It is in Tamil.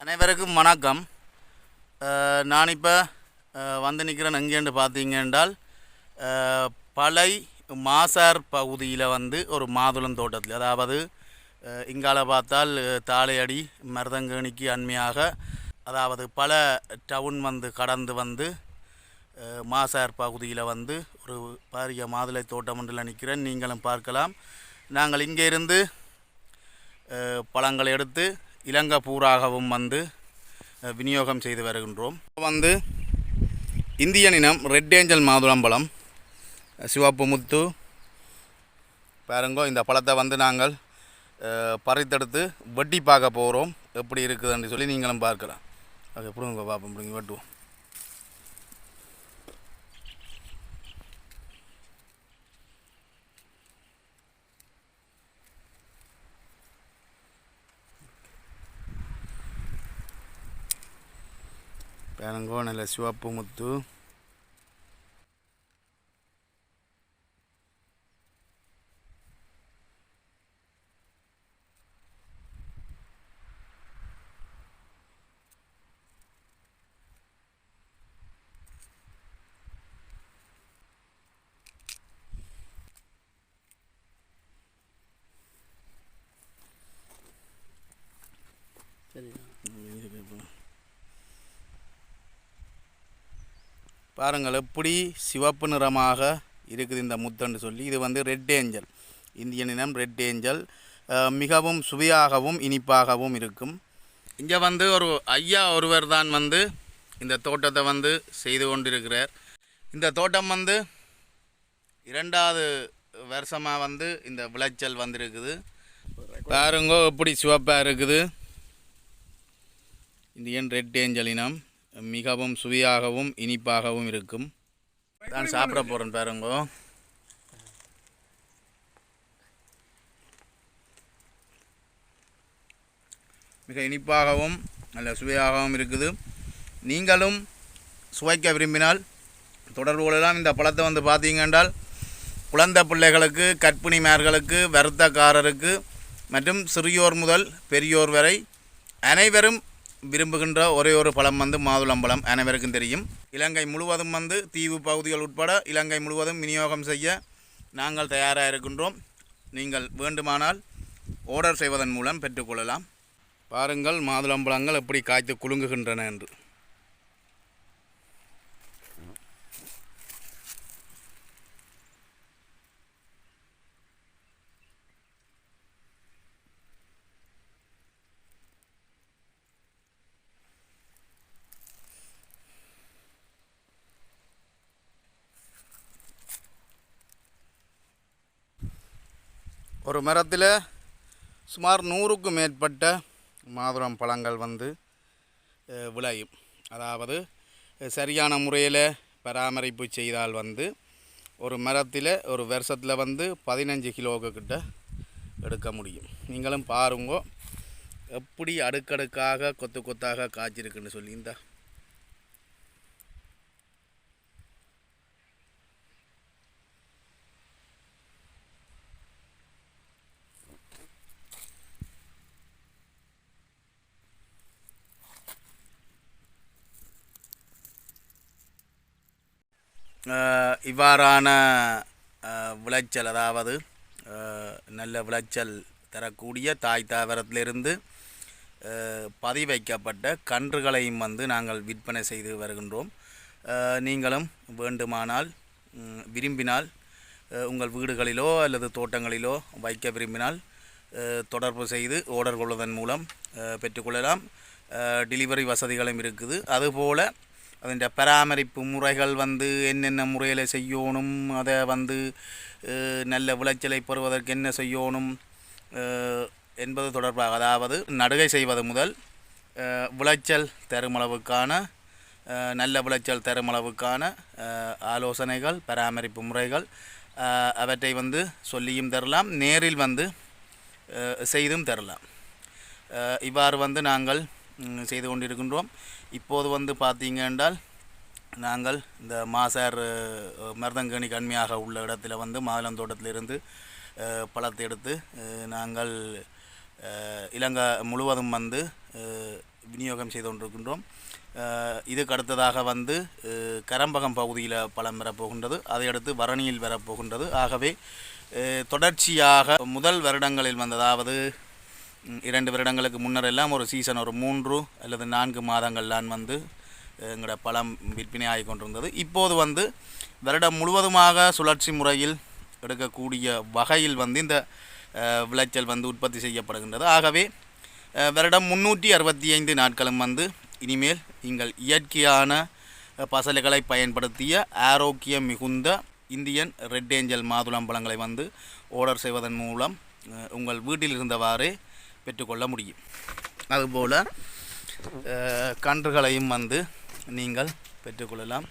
அனைவருக்கும் வணக்கம். நான் இப்போ வந்து நிற்கிறேன் எங்கேன்னு பார்த்தீங்க என்றால் பளை மாசார் பகுதியில் வந்து ஒரு மாதுளம் தோட்டத்தில், அதாவது இங்கால பார்த்தால் தாளையடி மருதங்கேணிக்கு அண்மையாக, அதாவது பல டவுன் வந்து கடந்து வந்து மாசார் பகுதியில் வந்து ஒரு பாரிய மாதுளை தோட்டம் ஒன்றில் நிற்கிறேன். நீங்களும் பார்க்கலாம். நாங்கள் இங்கே இருந்து பழங்களை எடுத்து இலங்கை பூராகவும் வந்து விநியோகம் செய்து வருகின்றோம். வந்து இந்தியன் இனம் ரெட் ஏஞ்சல் மாதுளம்பழம், சிவப்பு முத்து பாருங்கோ. இந்த பழத்தை வந்து நாங்கள் பறித்தெடுத்து வெட்டி பார்க்க போகிறோம். எப்படி இருக்குதுன்னு சொல்லி நீங்களும் பார்க்கலாம். அது எப்படி உங்கள் பார்ப்போம், இப்படி வெட்டுவோம். பாருங்கோ, நல்ல சிவப்பு முத்து. பாருங்கள் எப்படி சிவப்பு நிறமாக இருக்குது இந்த முத்துன்னு சொல்லி. இது வந்து ரெட் ஏஞ்சல், இந்தியன் இனம் ரெட் ஏஞ்சல். மிகவும் சுவையாகவும் இனிப்பாகவும் இருக்கும். இங்கே வந்து ஒரு ஐயா ஒருவர் தான் வந்து இந்த தோட்டத்தை வந்து செய்து கொண்டிருக்கிறார். இந்த தோட்டம் வந்து 2வது வருஷமாக வந்து இந்த விளைச்சல் வந்திருக்குது. பாருங்கோ எப்படி சிவப்பாக இருக்குது. இந்தியன் ரெட் ஏஞ்சல் இனம் மிகவும் சுவையாகவும் இனிப்பாகவும் இருக்கும். நான் சாப்பிட போகிறேன். பாருங்கோ, மிக இனிப்பாகவும் நல்ல சுவையாகவும் இருக்குது. நீங்களும் சுவைக்க விரும்பினால் தொடர்பு கொள்ளலாம். இந்த பழத்தை வந்து பார்த்தீங்க என்றால் குழந்தை பிள்ளைகளுக்கு, கர்ப்பிணிமார்களுக்கு, வருத்தக்காரருக்கு மற்றும் சிறியோர் முதல் பெரியோர் வரை அனைவரும் விரும்புகின்ற ஒரே ஒரு பழம் வந்து மாதுளம்பழம். அனைவருக்கும் தெரியும். இலங்கை முழுவதும் வந்து தீவு பகுதிகள் உட்பட இலங்கை முழுவதும் விநியோகம் செய்ய நாங்கள் தயாராக இருக்கின்றோம். நீங்கள் வேண்டுமானால் ஆர்டர் செய்வதன் மூலம் பெற்றுக்கொள்ளலாம். பாருங்கள் மாதுளம்பழங்கள் எப்படி காய்த்து குலுங்குகின்றன என்று. ஒரு மரத்தில் சுமார் 100க்கும் மேற்பட்ட மாதுளம் பழங்கள் வந்து விளையும். அதாவது சரியான முறையில் பராமரிப்பு செய்தால் வந்து ஒரு மரத்தில் ஒரு வருஷத்தில் வந்து 15 கிலோவுக்கு கிட்ட எடுக்க முடியும். நீங்களும் பாருங்கோ எப்படி அடுக்கடுக்காக கொத்து கொத்தாக காய்ச்சிருக்குன்னு சொல்லி. இந்த இவ்வாறான விளைச்சல், அதாவது நல்ல விளைச்சல் தரக்கூடிய தாய் தாவரத்திலிருந்து பதிவைக்கப்பட்ட கன்றுகளையும் வந்து நாங்கள் விற்பனை செய்து வருகின்றோம். நீங்களும் வேண்டுமானால் விரும்பினால் உங்கள் வீடுகளிலோ அல்லது தோட்டங்களிலோ வைக்க விரும்பினால் தொடர்பு செய்து ஆர்டர் கொள்வதன் மூலம் பெற்றுக்கொள்ளலாம். டெலிவரி வசதிகளும் இருக்குது. அதுபோல் அதன் பராமரிப்பு முறைகள் வந்து என்னென்ன முறையில் செய்யணும், அதை வந்து நல்ல விளைச்சலை பெறுவதற்கு என்ன செய்யணும் என்பது தொடர்பாக, அதாவது நடுகை செய்வது முதல் விளைச்சல் தருமளவுக்கான நல்ல விளைச்சல் தருமளவுக்கான ஆலோசனைகள், பராமரிப்பு முறைகள் அவற்றை வந்து சொல்லியும் தரலாம், நேரில் வந்து செய்தும் தரலாம். இவ்வாறு வந்து நாங்கள் செய்து கொண்டிருக்கின்றோம். இப்போது வந்து பார்த்தீங்க என்றால் நாங்கள் இந்த மாசார் மருதங்கேணிக்கு அண்மையாக உள்ள இடத்துல வந்து மாதுளம் தோட்டத்திலிருந்து பழத்தை எடுத்து நாங்கள் இலங்கை முழுவதும் வந்து விநியோகம் செய்து கொண்டிருக்கின்றோம். இதுக்கு அடுத்ததாக வந்து கரம்பகம் பகுதியில் பழம் வரப்போகின்றது. அதையடுத்து வரணியில் வரப்போகின்றது. ஆகவே தொடர்ச்சியாக முதல் வருடங்களில் வந்து, அதாவது 2 வருடங்களுக்கு முன்னர் எல்லாம் ஒரு சீசன் ஒரு 3 அல்லது 4 மாதங்கள்லாம் வந்து எங்களோட பழம் விற்பனை ஆகி கொண்டிருந்தது. இப்போது வந்து வருடம் முழுவதுமாக சுழற்சி முறையில் எடுக்கக்கூடிய வகையில் வந்து இந்த விளைச்சல் வந்து உற்பத்தி செய்யப்படுகின்றது. ஆகவே வருடம் 365 நாட்களும் வந்து இனிமேல் நீங்கள் இயற்கையான பசலைகளை பயன்படுத்திய ஆரோக்கியம் மிகுந்த இந்தியன் ரெட் ஏஞ்சல் மாதுளம்பழங்களை வந்து ஆர்டர் செய்வதன் மூலம் உங்கள் வீட்டில் இருந்தவாறே பெற்றுக்கொள்ள முடியும். அதுபோல் கன்றுகளையும் வந்து நீங்கள் பெற்றுக்கொள்ளலாம்.